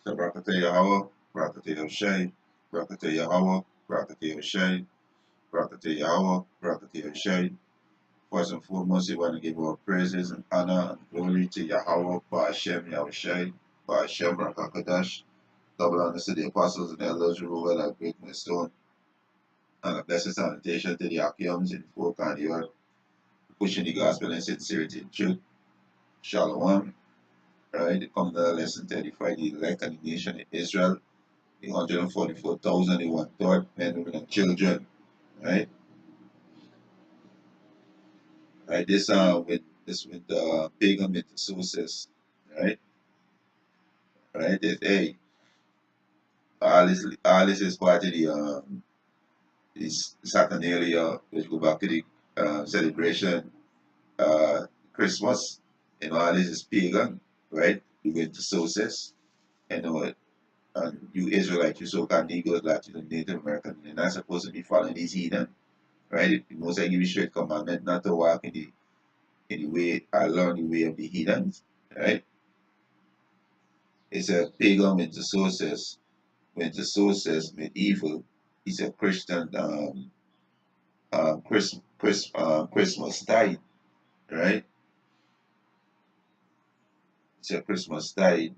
So Brakate Yahweh, Brakate Yoshay, Brakate Yahweh, Brakate Yoshay, Brakate Yahweh, Brakate Yoshay. First and foremost, we want to give our praises and honor and glory to Yahweh, Ba'ashem Yahushai, Ba'ashem Rakakadash. Double honor to the apostles and elders who rule that great stone. And a blessed salutation to the Akiums in the four corners of the earth, pushing the gospel in sincerity and truth. Shalom. Right? They come to the lesson 35, the elect and the nation of Israel, the 144,000, the one third, men, women, and children. Right? Right? This with the pagan myth sources. Right? Right? Hey, all this is part of the this Saturnalia, which go back to the celebration, Christmas. All this is pagan, right? You go into sources, you know, and you Israelites, you so-called Negroes, Latino, Native American, you're not supposed to be following these heathen, right? It most I give you straight commandment not to walk in the way along the way of the heathens, right? It's a pagan with the sources, medieval. It's a Christian Christmas tide, right? It's a Christmas tide.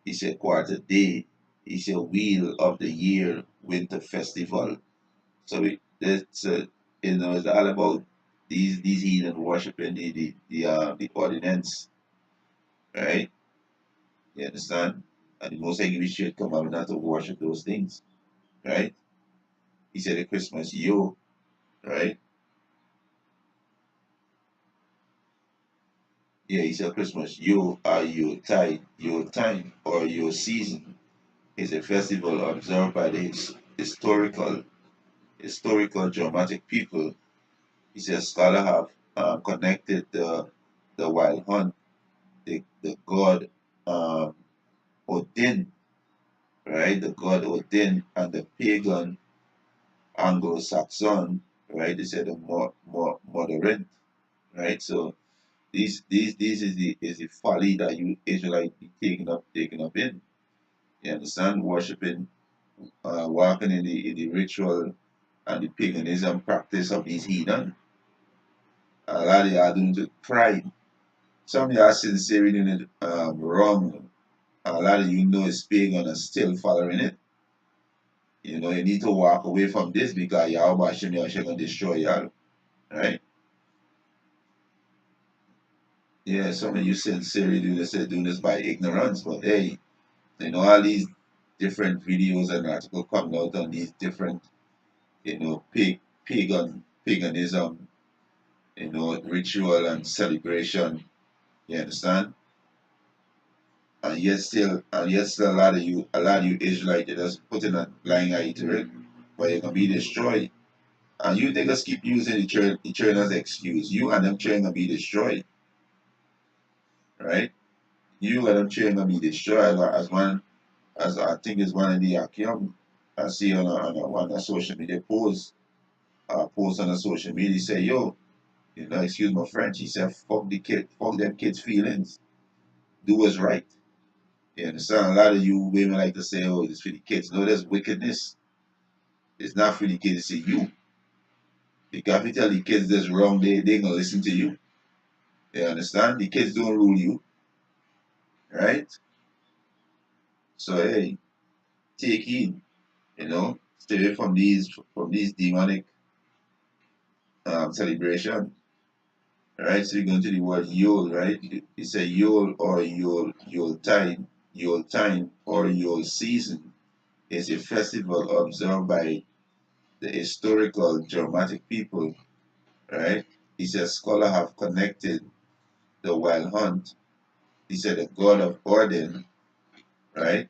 It's a quarter day. It's a wheel of the year winter festival. So it's all about these heathen worshiping the ordinance, right? You understand? And the Most High give you straight commandment not to worship those things, right? He said the Christmas yo, right? Yeah, he said Christmas yo or your time or your season is a festival observed by the historical dramatic people. He says scholars have connected the wild hunt, the god um, Odin, right? The god Odin and the pagan Anglo-Saxon, right? They said the more moderate, right? So this is the folly that you Israelite be taking up in. You understand? Worshiping, walking in the ritual and the paganism practice of these heathen. A lot of you are doing it with pride. Some of you are sincerely doing it wrong. A lot of you know it's pagan and still following it. You need to walk away from this because Yahweh Hashem Yahushua gonna destroy y'all. Right? Yeah, some of you sincerely doing this by ignorance, but hey, all these different videos and articles coming out on these different, paganism, ritual and celebration. You understand? And yet still a lot of you Israelites they just putting a blind eye to it, but you're gonna be destroyed. And you niggas keep using the church as excuse. You and them children gonna be destroyed, right? You and them children gonna be destroyed as I think is one of the Akim I see on a social media post on a social media say, yo, excuse my French, he said, fuck them kids' feelings. Do what's right. You understand? A lot of you women like to say, oh, it's for the kids. No, that's wickedness. It's not for the kids, it's you. Because if you tell the kids that's wrong, they gonna listen to you. You understand? The kids don't rule you, right? So hey, take heed, stay away from these demonic celebration. Right? So you go into the word Yule, right? It's a Yule or Yule time or Yule season is a festival observed by the historical dramatic people, right? He says scholars have connected the wild hunt. He said the god of Odin, right?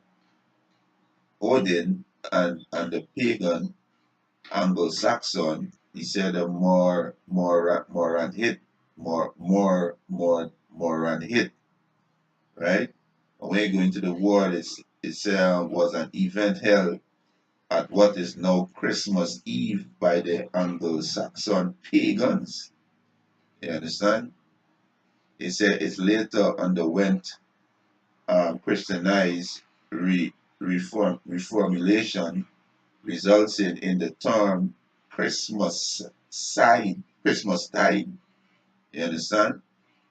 Odin and the pagan Anglo-Saxon. He said a more and hit, more and hit, right? And when you go into the war, was an event held at what is now Christmas Eve by the Anglo-Saxon pagans. You understand? It said it later underwent Christianized reformulation resulting in the term Christmas tide. You understand?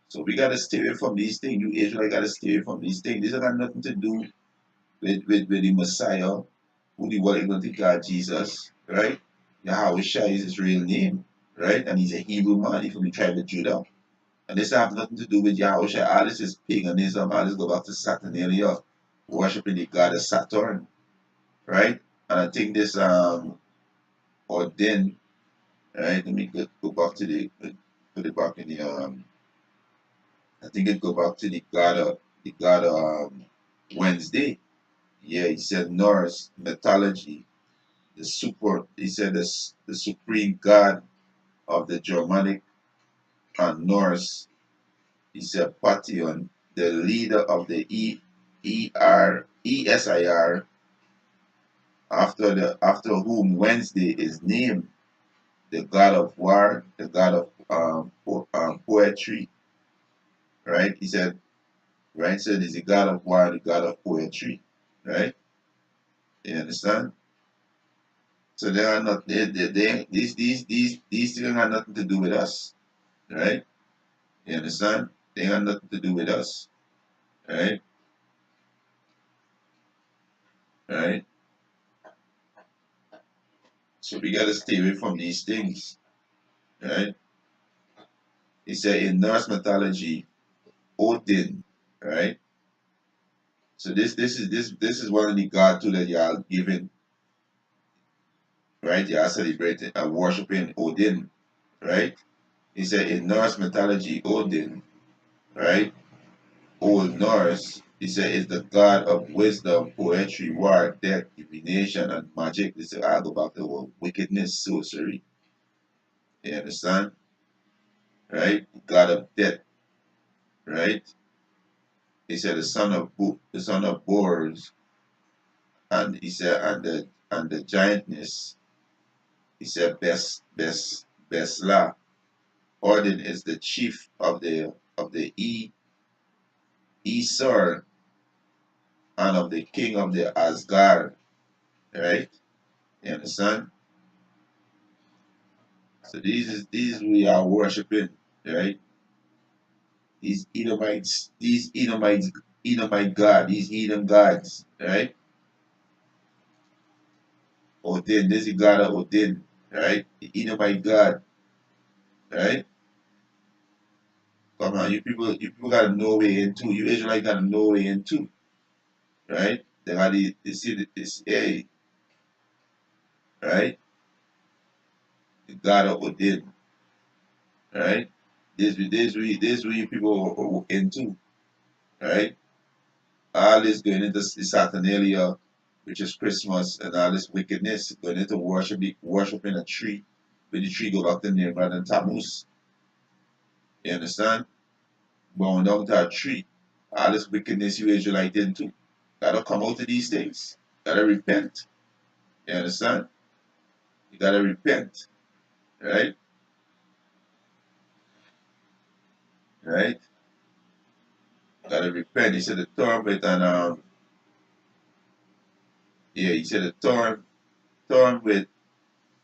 So we gotta stay away from these things. You Israel gotta stay away from these things. This has got nothing to do with the Messiah, who the world is going to God Jesus, right? Yahweh Shai is his real name, right? And he's a Hebrew man, he's from the tribe of Judah. And this have nothing to do with Yahweh Shai. All this is paganism. All this go back to Saturnalia, worshiping the god of Saturn, right? And I think this ordained, right? Let me go back to put it back in the I think it go back to the god of Wednesday. Yeah, he said Norse mythology, he said the supreme god of the Germanic and Norse, he said Pantheon, the leader of the ESIR, after whom Wednesday is named, the god of war, the god of poetry, right? He said, right? So he's the god of war, the god of poetry, right? You understand? So they are not these things have nothing to do with us, right? You understand? They have nothing to do with us, right? Right? So we gotta stay away from these things, right? He said in Norse mythology, Odin, right? So this is one of the god too that y'all giving, right? Y'all celebrating and worshiping Odin, right? He said in Norse mythology, Odin, right? Old Norse, he said, is the god of wisdom, poetry, war, death, divination, and magic. This is all about the word wickedness, sorcery. You understand? Right? God of death, right? He said the son of Boars, and he said and the giantess, he said best la. Odin is the chief of the Esor and of the king of the Asgard, right? You understand? So these we are worshiping, right? Edomite God, these heathen gods, right? Odin, this is God of Odin, right? The Edomite God, right? Come on, you people gotta know way into. You Israelite gotta know way into, right? They got this right? The God of Odin, right? This we you people are into, right? All this going into the Saturnalia, which is Christmas, and all this wickedness going into worshiping a tree, but the tree go back to name rather than Tammuz. You understand? Bowing down to a tree. All this wickedness you Israelite into. Gotta come out of these things. Gotta repent. You understand? You gotta repent. Right? Right? Gotta repent. He said the trumpet and yeah, he said the term with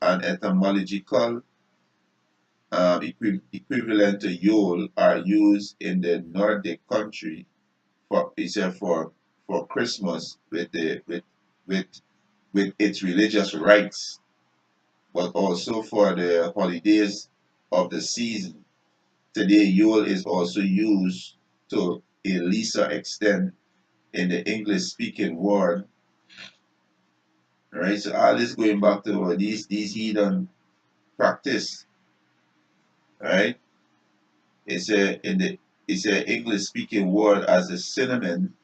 an etymological equivalent to Yule are used in the Nordic country for he said for Christmas with with its religious rites, but also for the holidays of the season. Today, Yule is also used to a lesser extent in the English-speaking world. Right? So all this going back to these heathen practice, right? It's a English-speaking word as a synonym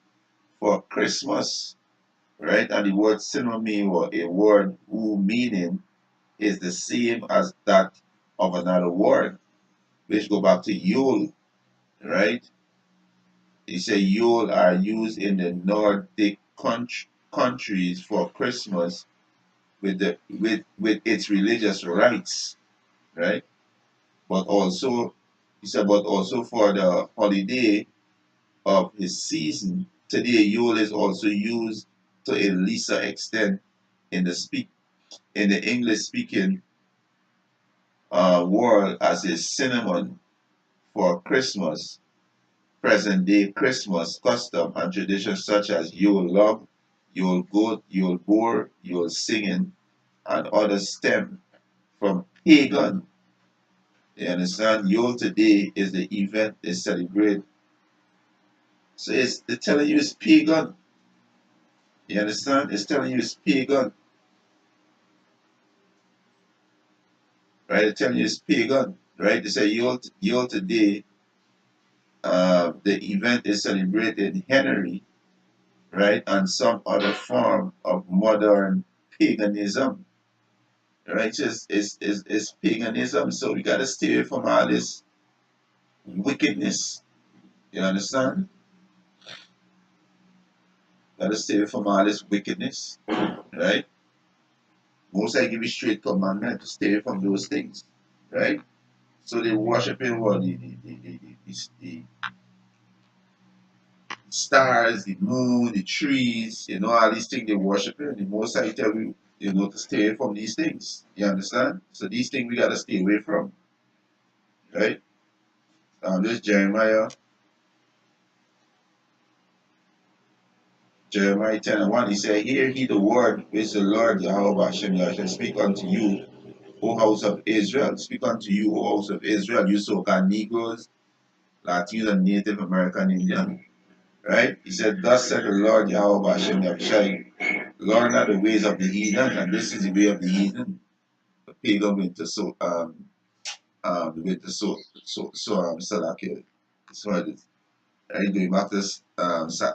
for Christmas, right? And the word synonym or a word whose meaning is the same as that of another word, which go back to Yule, right? He said Yule are used in the Nordic countries for Christmas with its religious rites, right? But also, he said, but also for the holiday of his season, Today, Yule is also used to a lesser extent in the English speaking world as a synonym for Christmas. Present day Christmas custom and traditions such as Yule log, Yule goat, Yule boar, Yule singing, and others stem from pagan. You understand? Yule today is the event they celebrate. So they're telling you it's pagan. You understand? It's telling you it's pagan. Right? They're telling you it's pagan. Right? They say Yule today, the event is celebrated Henry, right? And some other form of modern paganism. Right? It's paganism. So we gotta stay away from all this wickedness. You understand? Gotta stay away from all this wickedness. Right? Most I give you straight commandment to stay away from those things. Right? So they worshiping what the stars, the moon, the trees, all these things they worshiping. The most I tell you, to stay away from these things. You understand? So these things we gotta stay away from. Right? This Jeremiah 10 and 1, he said, Hear ye the word which the Lord Yahweh Hashem shall speak unto you, O house of Israel. Speak unto you, O house of Israel, you so-called Negroes, Latinos, and Native American Indians. Right? He said, Thus said the Lord Yahweh Hashem Yahushai, learn not the ways of the heathen, and this is the way of the heathen. The pagan went to Salakia. So it is. Right? Going back to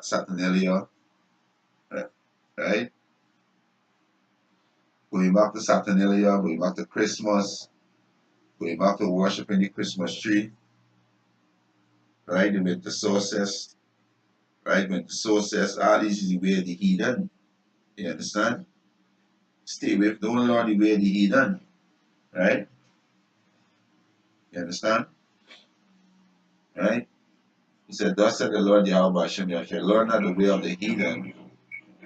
Saturnalia, right? Going back to Saturnalia, going back to Christmas, going back to worshiping the Christmas tree, right? They went to sources, right? Went to sources, all these is the way of the heathen. You understand? Stay with, don't learn the way of the heathen, right? You understand? Right? He said, Thus said the Lord Yahweh Hashem Yahweh, learn not the way of the heathen,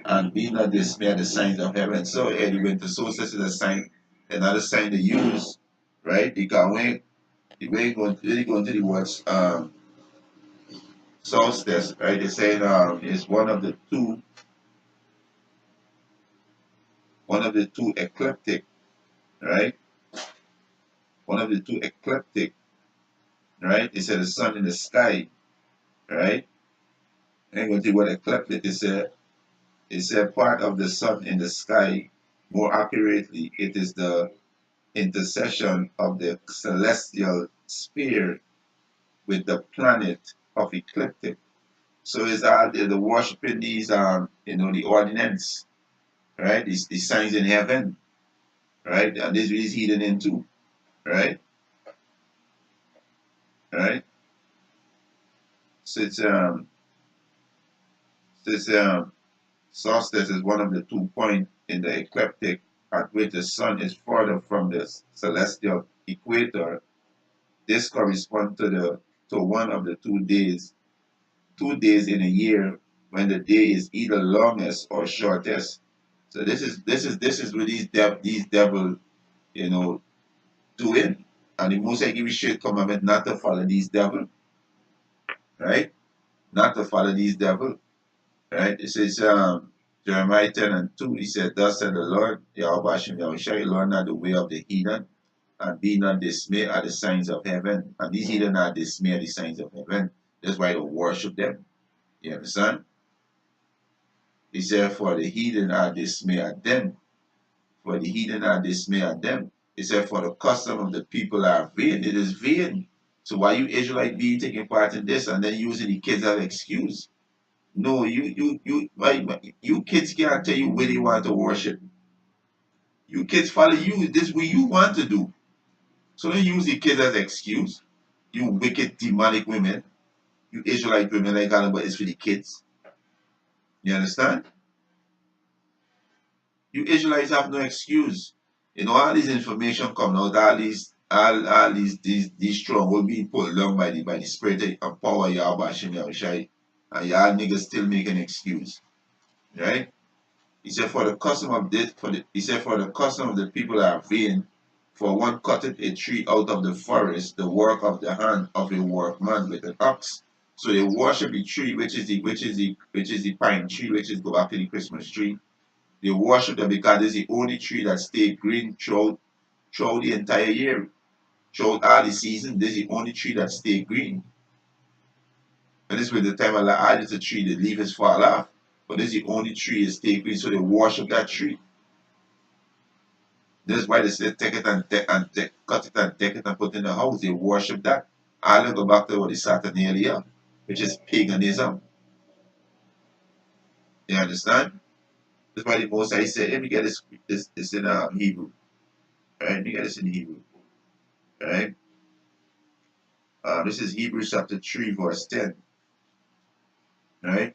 and be not dismayed at the signs of heaven. So Eddie went to sources is a sign, another sign they use, right? Because when you go into the words solstice, right? They say is one of the two ecliptic, right? One of the two ecliptic, right? They said the sun in the sky, right? And go to what ecliptic is a part of the sun in the sky. More accurately, it is the intersection of the celestial sphere with the planet of ecliptic. So it's all the worshiping these the ordinance, right? These signs in heaven, right? And this is hidden into, right? Right? So it's solstice is one of the 2 points in the ecliptic at which the sun is further from the celestial equator. This corresponds to one of the 2 days in a year when the day is either longest or shortest. So this is what these devil, you know, doing. And the most I give you straight commandment not to follow these devil, right? Not to follow these devil. Right? It says Jeremiah 10 and 2, he said, Thus said the Lord, Yahweh Hashem Yahushua, learn not the way of the heathen, and be not dismayed at the signs of heaven. And these heathen are dismayed at the signs of heaven. That's why they worship them. You understand? He said, For the heathen are dismayed at them. For the heathen are dismayed at them. He said, For the custom of the people are vain. It is vain. So why you Israelite being taking part in this and then using the kids as an excuse? No, you kids can't tell you where they want to worship. You kids follow you. This what you want to do. So don't use the kids as excuse. You wicked demonic women. You Israelite women like God, but it's for the kids. You understand? You Israelites have no excuse. All this information coming out, all these strongholds being put along by the spirit and power of Yahweh Shem Yahushai. And y'all niggas still make an excuse. Right? He said, for the custom of this, he said, for the custom of the people are vain, for one cutteth a tree out of the forest, the work of the hand of a workman with an ox. So they worship the tree, which is the pine tree, which is go back to the Christmas tree. They worship them because it's the only tree that stay green throughout the entire year. Throughout all the season, this is the only tree that stay green. And this was the time of the it's a tree, the leaf is fall off. But this is the only tree that stay green, so they worship that tree. That's why they say take it and cut it and take it and put it in the house. They worship that. I go back to what the Saturnalia, which is paganism. You understand? That's why the most I say, let me get this in Hebrew. Right? Let me get this in Hebrew. Right? This is Hebrews chapter 3, verse 10. Right?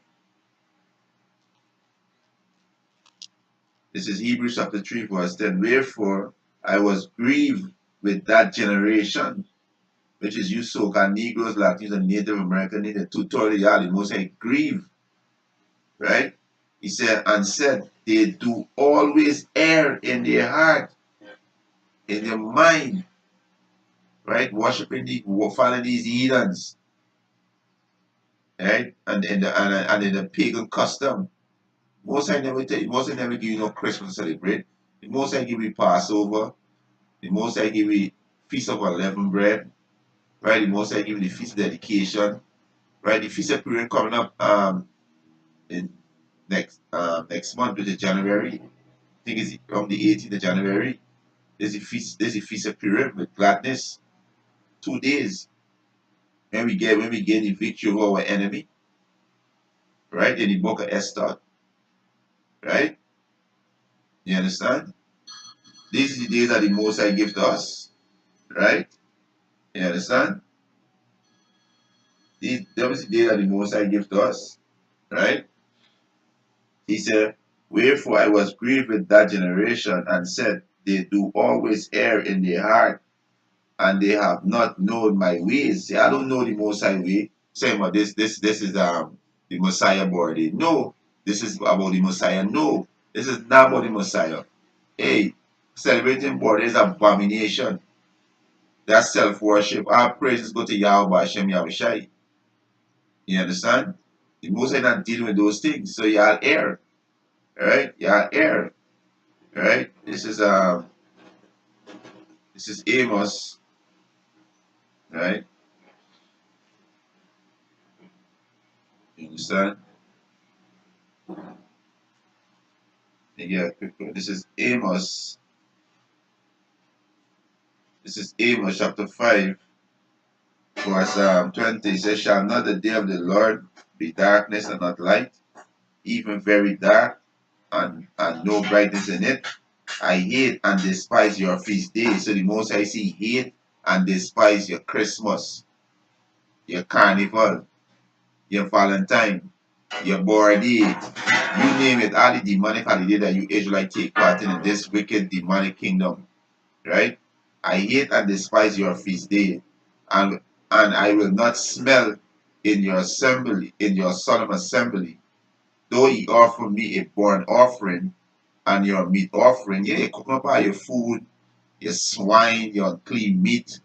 This is Hebrews chapter 3, verse 10. Wherefore I was grieved with that generation, which is you so-called Negroes, Latinos, and Native American, the tutorial, the most I grieve. Right? He said, and said, they do always err in their heart, in their mind, right? Worshipping following these heathens, right? And in the pagan custom. Most I never tell you, most I never give you no Christmas to celebrate. The most I give you Passover, the most I give you Feast of Unleavened Bread, right? The most I give you the Feast of Dedication, right? The Feast of Purim coming up in next month, which is January. I think it's on the 18th of January. There's a feast of Purim with gladness. 2 days. When we get the victory over our enemy, right? In the book of Esther, right? You understand? These are the days that the most I give to us, right? You understand? Those are the days that the most I give to us, right? He said, wherefore I was grieved with that generation and said, they do always err in their heart, and they have not known my ways. See, I don't know the Most High way. Saying about this is the Messiah birthday. No, this is about the Messiah. No, this is not about the Messiah. Hey, celebrating birthday is abomination. That's self-worship. Our praises go to Yahweh Hashem Yahushai. You understand? The Most High not dealing with those things. So y'all err. Alright? Y'all err. Alright? This is Amos. Right? You understand? Yeah, this is Amos. This is Amos chapter 5, verse 20. It says, shall not the day of the Lord be darkness and not light, even very dark, and no brightness in it? I hate and despise your feast days. So the most I see hate and despise your Christmas, your carnival, your Valentine, your birthday, you name it, all the demonic holiday that you Israelites take part in this wicked demonic kingdom, right? I hate and despise your feast day, and I will not smell in your assembly, in your solemn assembly, though ye offer me a burnt offering and your meat offering. Yeah, you cooking up all your food, your swine, your unclean meat,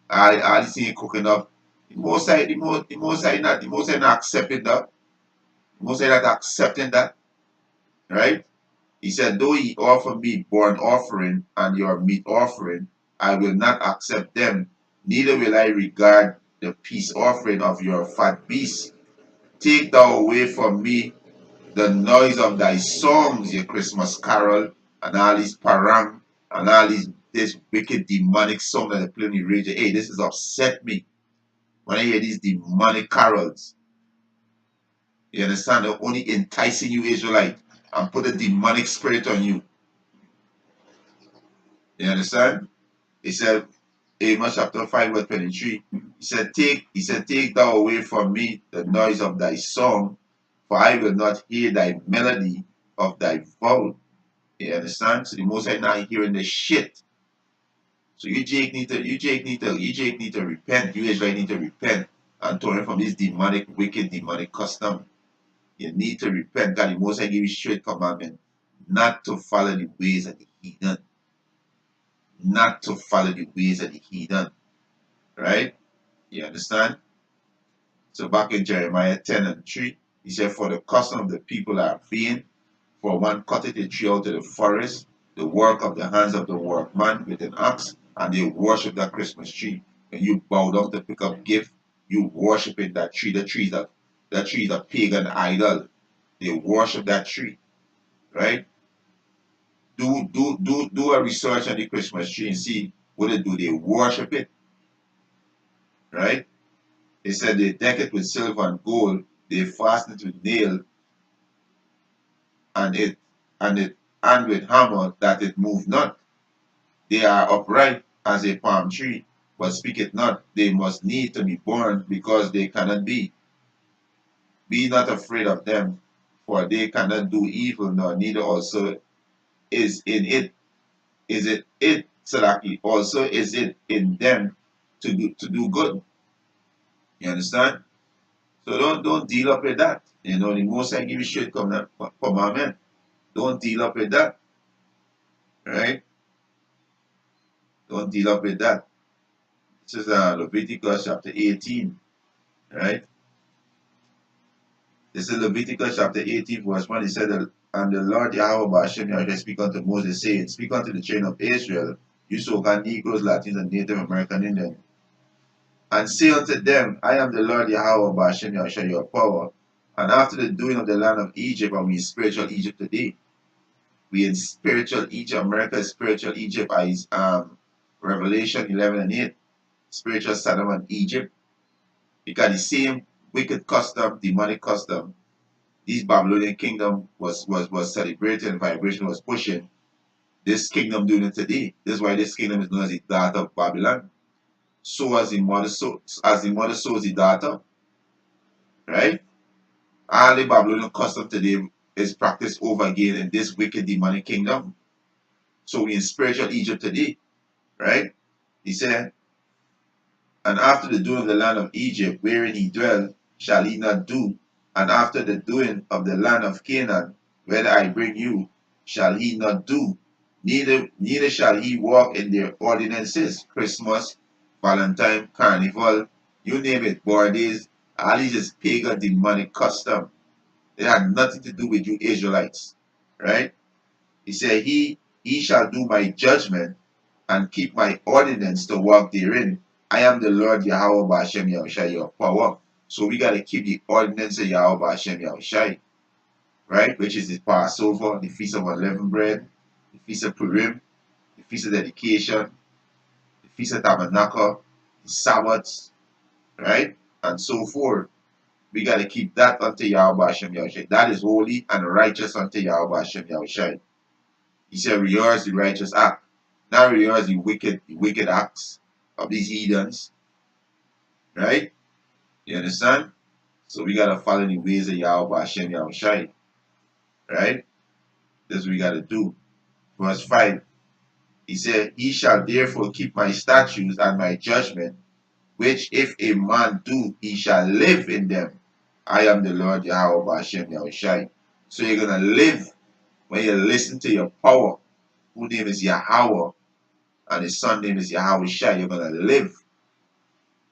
all these things you cooking up. The most I not accepting that. The most I not accepting that, right? He said, though ye offer me burnt offering and your meat offering, I will not accept them, neither will I regard the peace offering of your fat beasts. Take thou away from me the noise of thy songs, your Christmas carol, and all these parang, and all this wicked demonic song that they play in the radio. Hey, this has upset me when I hear these demonic carols. You understand? They're only enticing you, Israelite, and put a demonic spirit on you. You understand? He said, Amos chapter 5, verse 23. Take thou away from me the noise of thy song, for I will not hear thy melody of thy vow. You understand? So the most I not hearing the shit. So you Jake need to repent. You Israel need to repent and turning from this demonic, wicked, demonic custom. You need to repent. God, the Most High give you straight commandment not to follow the ways of the heathen. Not to follow the ways of the heathen. Right? You understand? So back in Jeremiah 10 and 3, he said, for the custom of the people are vain, for one cutteth a tree out of the forest, the work of the hands of the workman with an axe, and they worship that Christmas tree. When you bow down to pick up gift, you worship in that tree. That tree is a pagan idol. They worship that tree, right? Do a research on the Christmas tree and see what they do. They worship it, right? They said they deck it with silver and gold. They fasten it with nail and it and it and with hammer that it move not. They are upright as a palm tree, but speak it not. They must need to be born because they cannot be. Be not afraid of them, for they cannot do evil, nor neither also is in it. Is it Salaki? Also is it in them to do good. You understand? So don't deal up with that. You know, the most I give you straight commandment. Don't deal up with that. Right? Don't deal up with that. This is Leviticus chapter 18. Right? This is Leviticus chapter 18, verse 1. He said, and the Lord Yahweh Bashem Yahweh speak unto Moses, saying, speak unto the children of Israel, you so-called Negroes, Latins, and Native American Indians, and say unto them, I am the Lord Yahweh Bashem Yahweh your power. And after the doing of the land of Egypt, and we in spiritual Egypt today. We in spiritual Egypt. America is spiritual Egypt. Is Revelation 11 and 8. Spiritual Sodom and Egypt. Because the same wicked custom, demonic custom, this Babylonian kingdom was celebrating and vibration was pushing. This kingdom doing it today. This is why this kingdom is known as the daughter of Babylon. So as the mother sows the daughter, right? All the Babylonian custom today is practiced over again in this wicked demonic kingdom. So we in spiritual Egypt today, right? He said, and after the doing of the land of Egypt, wherein he dwelt, shall he not do, and after the doing of the land of Canaan, whether I bring you, shall he not do, neither shall he walk in their ordinances, Christmas, Valentine, Carnival, you name it, birthdays, all these is pagan demonic custom. It had nothing to do with you Israelites, right? He said, he shall do my judgment and keep my ordinance to walk therein. I am the Lord Yahweh Bashem Yahushai, your power. So we got to keep the ordinance of Yahweh Bashem Yahushai, right? Which is the Passover, the Feast of Unleavened Bread, the Feast of Purim, the Feast of Dedication, the Feast of Tabernacle, the Sabbaths, right? And so forth. We got to keep that unto Yahweh Bashem Yahushai. That is holy and righteous unto Yahweh Bashem Yahushai. He said, rehearse the righteous act. Not rehearse the wicked acts of these heathens. Right? You understand? So we gotta follow the ways of Yahweh Hashem Yahushai. Right? This is what we gotta do. Verse 5. He said, he shall therefore keep my statutes and my judgment, which if a man do, he shall live in them. I am the Lord Yahweh Hashem Yahushai. So you're gonna live when you listen to your power, whose name is Yahweh, and his son name is Yahweh Shai. You're gonna live.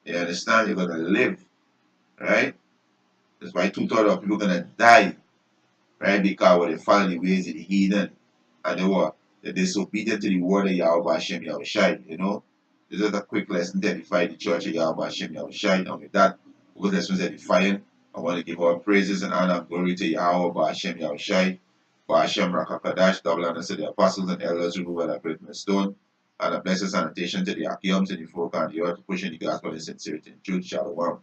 You understand? You're gonna live. Right? That's why 2/3 of people are gonna die. Right? Because when they follow the ways of the heathen and they were disobedient to the word of Yahweh Hashem Yahushai. You know? This is a quick lesson to edify the church of Yahweh Hashem Yahushai. And with that, because this was edifying, I want to give our praises and honor and glory to Yahweh Hashem Yahushai. Hashem Rakakadash, double honor to the apostles and elders who were that great stone, and a blessed sanitation to the Akiums and the folk and the earth, pushing the gospel in sincerity and truth. Shalom.